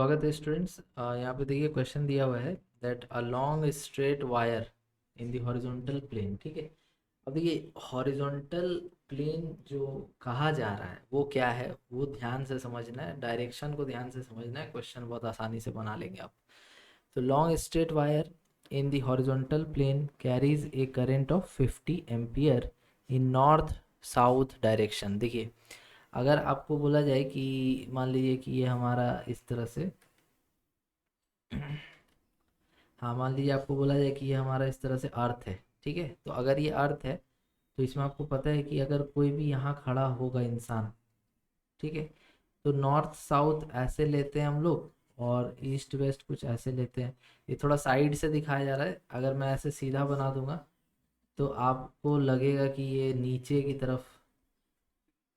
स्वागत है स्टूडेंट्स। यहाँ पे देखिए क्वेश्चन दिया हुआ है that a long straight wire in the horizontal plane. ठीक है, अब देखिए हॉरिजॉन्टल प्लेन जो कहा जा रहा है वो क्या है, वो ध्यान से समझना है, डायरेक्शन को ध्यान से समझना है, क्वेश्चन बहुत आसानी से बना लेंगे आप। तो long straight wire in the horizontal plane carries a current of 50 ampere in north south direction. देखिए अगर आपको बोला जाए कि मान लीजिए कि ये हमारा इस तरह से हाँ, मान लीजिए आपको बोला जाए कि ये हमारा इस तरह से अर्थ है। ठीक है, तो अगर ये अर्थ है तो इसमें आपको पता है कि अगर कोई भी यहाँ खड़ा होगा इंसान, ठीक है, तो नॉर्थ साउथ ऐसे लेते हैं हम लोग और ईस्ट वेस्ट कुछ ऐसे लेते हैं। ये थोड़ा साइड से दिखाया जा रहा है, अगर मैं ऐसे सीधा बना दूंगा तो आपको लगेगा कि ये नीचे की तरफ,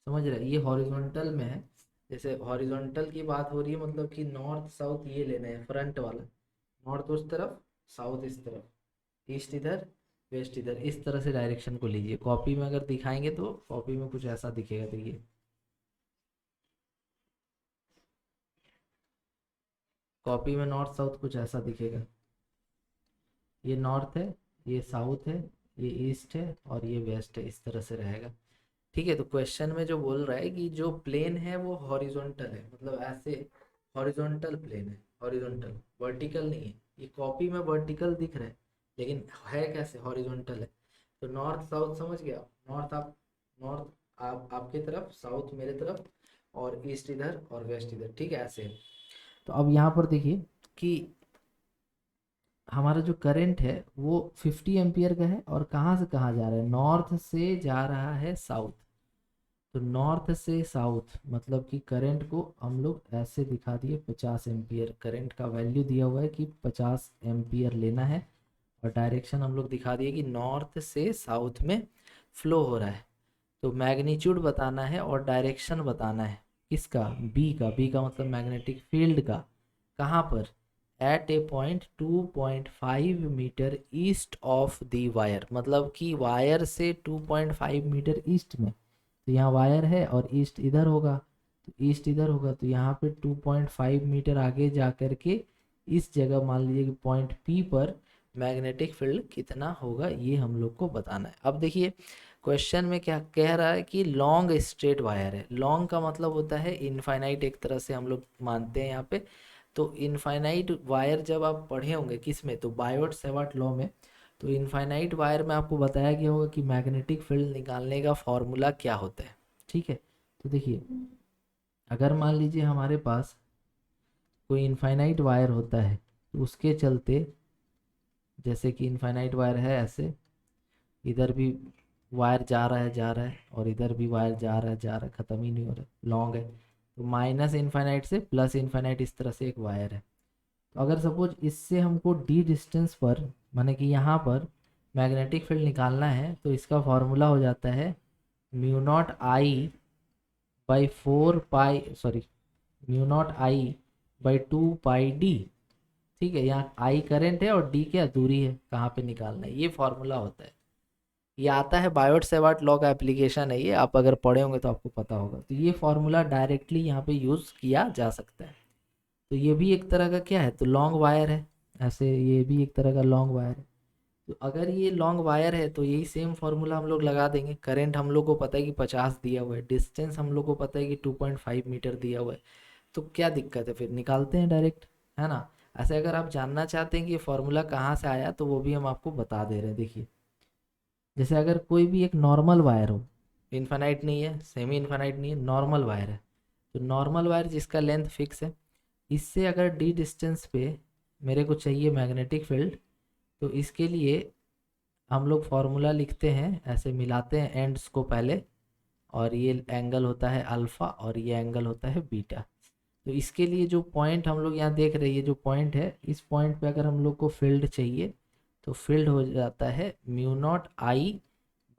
समझ रहे हैं? ये हॉरिजॉन्टल में है। जैसे हॉरिजॉन्टल की बात हो रही है मतलब कि नॉर्थ साउथ ये लेना है, फ्रंट वाला। नॉर्थ उस तरफ, साउथ इस तरफ, ईस्ट इधर, वेस्ट इधर, इस तरह से डायरेक्शन को लीजिए। कॉपी में अगर दिखाएंगे तो कॉपी में कुछ ऐसा दिखेगा, देखिए कॉपी में नॉर्थ साउथ कुछ ऐसा दिखेगा। ये नॉर्थ है, ये साउथ है, ये ईस्ट है और ये वेस्ट है, इस तरह से रहेगा। ठीक है, तो क्वेश्चन में जो बोल रहा है कि जो प्लेन है वो हॉरिजॉन्टल है, मतलब ऐसे हॉरिजॉन्टल प्लेन है, हॉरिजॉन्टल, वर्टिकल नहीं है। ये कॉपी में वर्टिकल दिख रहा है लेकिन है कैसे, हॉरिजॉन्टल है। तो नॉर्थ साउथ समझ गया, नॉर्थ आप, नॉर्थ आप आपके तरफ, साउथ मेरे तरफ और ईस्ट इधर और वेस्ट इधर। ठीक है, ऐसे है। तो अब यहाँ पर देखिए कि हमारा जो करंट है वो 50 एम्पियर का है और कहाँ से कहाँ जा रहा है, नॉर्थ से जा रहा है साउथ। तो नॉर्थ से साउथ मतलब कि करंट को हम लोग ऐसे दिखा दिए, 50 एम्पियर करंट का वैल्यू दिया हुआ है कि 50 एम्पियर लेना है और डायरेक्शन हम लोग दिखा दिए कि नॉर्थ से साउथ में फ्लो हो रहा है। तो मैग्नीट्यूड बताना है और डायरेक्शन बताना है किसका, बी का मतलब मैग्नेटिक फील्ड का। कहाँ पर, at a point 2.5 metre east of the wire, मतलब कि वायर से 2.5 मीटर ईस्ट में। तो यहाँ वायर है और ईस्ट इधर होगा, तो ईस्ट इधर होगा तो यहाँ पे 2.5 मीटर आगे जा कर के इस जगह मान लीजिए कि पॉइंट पी पर मैग्नेटिक फील्ड कितना होगा, ये हम लोग को बताना है। अब देखिए क्वेश्चन में क्या कह रहा है कि लॉन्ग स्ट्रेट वायर है। लॉन्ग का मतलब होता है इनफाइनाइट, एक तरह से हम लोग मानते हैं यहाँ पे। तो इनफाइनाइट वायर जब आप पढ़े होंगे किस में, तो बायोट सेवार्ट लॉ में। तो इनफाइनाइट वायर में आपको बताया गया होगा कि मैग्नेटिक फील्ड निकालने का फॉर्मूला क्या होता है। ठीक है, तो देखिए अगर मान लीजिए हमारे पास कोई इनफाइनाइट वायर होता है तो उसके चलते, जैसे कि इनफाइनाइट वायर है ऐसे, इधर भी वायर जा रहा है जा रहा है और इधर भी वायर जा रहा है जा रहा है, ख़त्म ही नहीं हो रहा, लॉन्ग है। तो माइनस इनफाइनाइट से प्लस इनफाइनाइट इस तरह से एक वायर है। तो अगर सपोज इससे हमको डी डिस्टेंस पर, माने कि यहाँ पर मैग्नेटिक फील्ड निकालना है तो इसका फॉर्मूला हो जाता है mu not I by 4 pi, sorry, mu not I by 2 pi D. ठीक है, यहाँ आई करंट है और डी क्या दूरी है, कहाँ पे निकालना है, ये फॉर्मूला होता है। ये आता है बायोट सेवार्ट लॉ का एप्लीकेशन है, ये आप अगर पढ़े होंगे तो आपको पता होगा। तो ये फॉर्मूला डायरेक्टली यहाँ पे यूज़ किया जा सकता है। तो ये भी एक तरह का क्या है, तो लॉन्ग वायर है, ऐसे ये भी एक तरह का लॉन्ग वायर है। तो अगर ये लॉन्ग वायर है तो यही सेम फार्मूला हम लोग लगा देंगे। करंट हम लोग को पता है कि 50 दिया हुआ है, डिस्टेंस हम लोग को पता है कि 2.5 मीटर दिया हुआ है। तो क्या दिक्कत है, फिर निकालते हैं डायरेक्ट, है ना। ऐसे अगर आप जानना चाहते हैं कि ये फार्मूला कहाँ से आया तो वो भी हम आपको बता दे रहे हैं। देखिए जैसे अगर कोई भी एक नॉर्मल वायर हो, इन्फानाइट नहीं है, सेमी इन्फानाइट नहीं है, नॉर्मल वायर है। तो नॉर्मल वायर जिसका लेंथ फिक्स है, इससे अगर डी डिस्टेंस पे मेरे को चाहिए मैग्नेटिक फील्ड, तो इसके लिए हम लोग फॉर्मूला लिखते हैं, ऐसे मिलाते हैं एंड्स को पहले, और ये एंगल होता है अल्फ़ा और ये एंगल होता है बीटा। तो इसके लिए जो पॉइंट हम लोग यहाँ देख रहे हैं, ये जो पॉइंट है, इस पॉइंट पे अगर हम लोग को फील्ड चाहिए तो फील्ड हो जाता है mu not I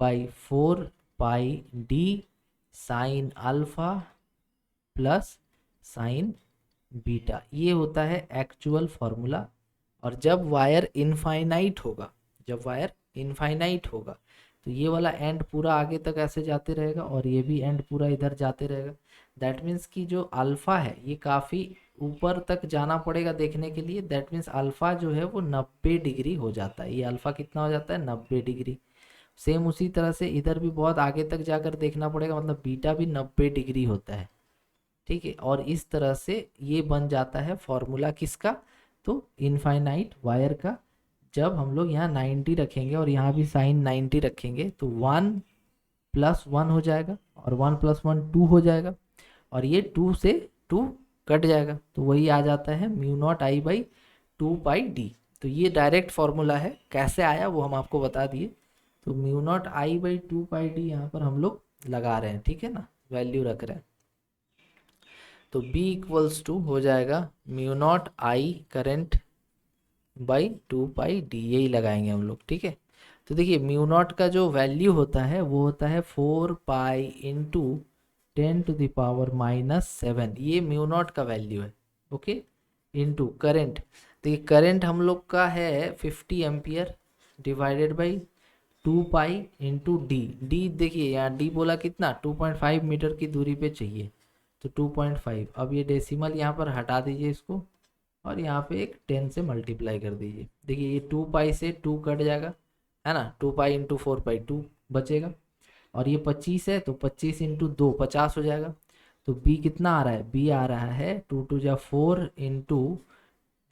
by 4 pi D sine alpha plus sign beta. ये होता है एक्चुअल फॉर्मूला। और जब वायर इनफाइनाइट होगा, जब वायर इनफाइनाइट होगा तो ये वाला एंड पूरा आगे तक ऐसे जाते रहेगा और ये भी एंड पूरा इधर जाते रहेगा। दैट मीन्स कि जो अल्फ़ा है ये काफ़ी ऊपर तक जाना पड़ेगा देखने के लिए, दैट मीन्स अल्फ़ा जो है वो 90 डिग्री हो जाता है। ये अल्फ़ा कितना हो जाता है, 90 डिग्री। सेम उसी तरह से इधर भी बहुत आगे तक जाकर देखना पड़ेगा, मतलब बीटा भी 90 डिग्री होता है, ठीक है। और इस तरह से ये बन जाता है फॉर्मूला किसका, तो इनफाइनाइट वायर का। जब हम लोग यहाँ 90 रखेंगे और यहाँ भी साइन 90 रखेंगे तो 1+1 हो जाएगा, और 1+1 2 हो जाएगा, और ये 2 से 2 कट जाएगा, तो वही आ जाता है μ0I/2πd। तो ये डायरेक्ट फॉर्मूला है, कैसे आया वो हम आपको बता दिए। तो μ0I/2πd यहाँ पर हम लोग लगा रहे हैं, ठीक है ना, वैल्यू रख रहे हैं। तो B = हो जाएगा μ0I करंट बाई 2πd, यही लगाएंगे हम लोग, ठीक है। तो देखिए μ0 का जो वैल्यू होता है वो होता है 4π × 10⁻⁻7, ये μ0 का वैल्यू है, ओके। इनटू करंट, तो ये करंट हम लोग का है 50 एम्पियर डिवाइडेड बाई 2π × d। देखिए यहाँ d बोला कितना, 2.5 मीटर की दूरी पे चाहिए, तो 2.5। अब ये डेसिमल यहाँ पर हटा दीजिए इसको, और यहाँ पे एक 10 से मल्टीप्लाई कर दीजिए। देखिए ये 2π से 2 कट जाएगा, है ना, 2π × 4π 2 बचेगा, और ये 25 है तो 25 × 2 50 हो जाएगा। तो b कितना आ रहा है, b आ रहा है 2 2 जा 4 ×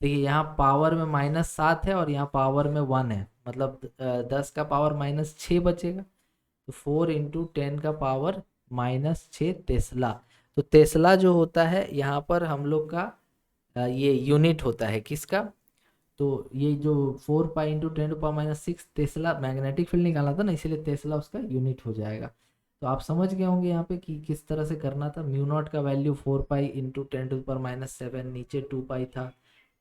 देखिए यहाँ पावर में -7 है और यहाँ पावर में 1 है, मतलब 10 का पावर -6 बचेगा, तो 4 × 10 का पावर -6 टेस्ला। तो टेस्ला जो होता है यहाँ पर हम लोग का ये यूनिट होता है किसका, तो ये जो 4π × 10⁻⁻6 टेस्ला मैग्नेटिक फील्ड निकाला था ना, इसीलिए टेस्ला उसका यूनिट हो जाएगा। तो आप समझ गए होंगे यहाँ पे कि किस तरह से करना था। μ0 का वैल्यू 4π × 10⁻⁷, नीचे 2π था,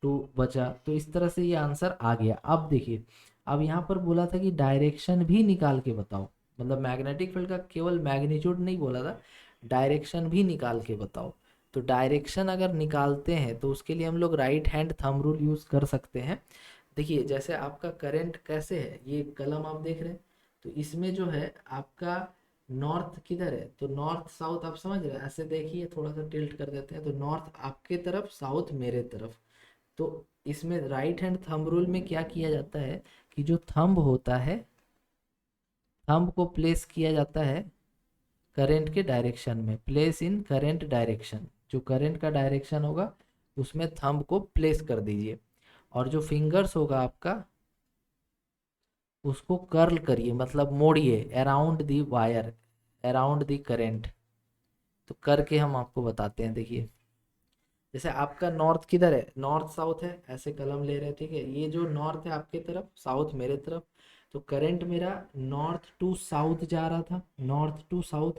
2 बचा, तो इस तरह से ये आंसर आ गया। अब देखिए, अब यहाँ पर बोला था कि डायरेक्शन भी निकाल के बताओ, मतलब मैग्नेटिक फील्ड का केवल मैग्नीट्यूड नहीं बोला था, डायरेक्शन भी निकाल के बताओ। तो डायरेक्शन अगर निकालते हैं तो उसके लिए हम लोग right hand thumb rule use कर सकते हैं। देखिए जैसे आपका करंट कैसे है, ये कलम आप देख रहे हैं, तो इसमें जो है आपका नॉर्थ किधर है, तो नॉर्थ साउथ आप समझ रहे हैं, ऐसे देखिए थोड़ा सा टिल्ट कर देते हैं, तो नॉर्थ आपके तरफ, साउथ मेरे तरफ। तो इसमें राइट हैंड थंब रूल में क्या किया जाता है कि जो थंब होता है, थंब को प्लेस किया जाता है करंट के डायरेक्शन में, प्लेस इन करंट डायरेक्शन, जो करंट का डायरेक्शन होगा उसमें थंब को प्लेस कर दीजिए, और जो फिंगर्स होगा आपका उसको कर्ल करिए, मतलब मोड़िए around the wire, around the current. तो करके हम आपको बताते हैं। देखिए जैसे आपका नॉर्थ किधर है, नॉर्थ साउथ है, ऐसे कलम ले रहे हैं, ठीक है, ये जो नॉर्थ है आपके तरफ, साउथ मेरे तरफ, तो करंट मेरा नॉर्थ टू साउथ जा रहा था, नॉर्थ टू साउथ,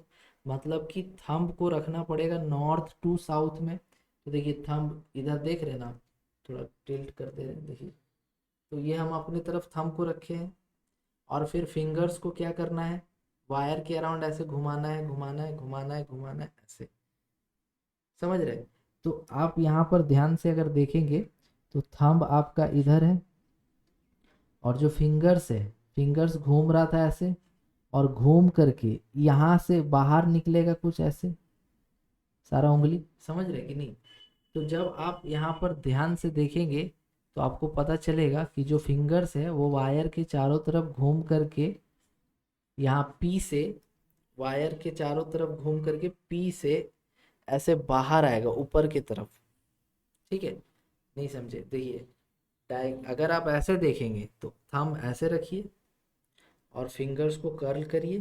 मतलब कि थंब को रखना पड़ेगा नॉर्थ टू साउथ में। तो देखिए थंब इधर देख रहे हैं ना आप, थोड़ा टिल्ट करते रहे, देखिए, तो ये हम अपनी तरफ थंब को रखे हैं, और फिर फिंगर्स को क्या करना है, वायर के अराउंड ऐसे घुमाना है, घुमाना है, घुमाना है, घुमाना है, ऐसे, समझ रहे। तो आप यहाँ पर ध्यान से अगर देखेंगे तो थंब आपका इधर है, और जो फिंगर्स है, फिंगर्स घूम रहा था ऐसे, और घूम करके यहाँ से बाहर निकलेगा कुछ ऐसे, सारा उंगली, समझ रहे कि नहीं। तो जब आप यहाँ पर ध्यान से देखेंगे तो आपको पता चलेगा कि जो फिंगर्स है वो वायर के चारों तरफ घूम करके, यहाँ पी से, वायर के चारों तरफ घूम करके पी से ऐसे बाहर आएगा ऊपर की तरफ, ठीक है, नहीं समझे। देखिए अगर आप ऐसे देखेंगे तो थंब ऐसे रखिए और फिंगर्स को कर्ल करिए,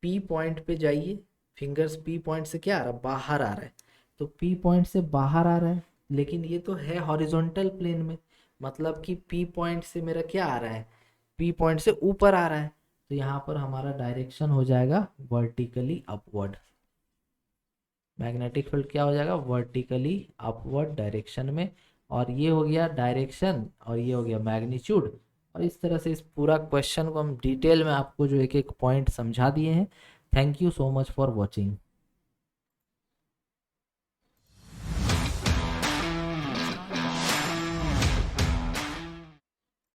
पी पॉइंट पे जाइए, फिंगर्स पी पॉइंट से क्या आ रहा है, बाहर आ रहा है, तो पी पॉइंट से बाहर आ रहा है, लेकिन ये तो है हॉरिजॉन्टल प्लेन में, मतलब कि पी पॉइंट से मेरा क्या आ रहा है, पी पॉइंट से ऊपर आ रहा है, तो यहाँ पर हमारा डायरेक्शन हो जाएगा वर्टिकली अपवर्ड, मैग्नेटिक फील्ड क्या हो जाएगा, वर्टिकली अपवर्ड डायरेक्शन में। और ये हो गया डायरेक्शन, और ये हो गया मैग्नीट्यूड। और इस तरह से इस पूरा क्वेश्चन को हम डिटेल में आपको जो एक एक पॉइंट समझा दिए हैं। Thank you so much for watching.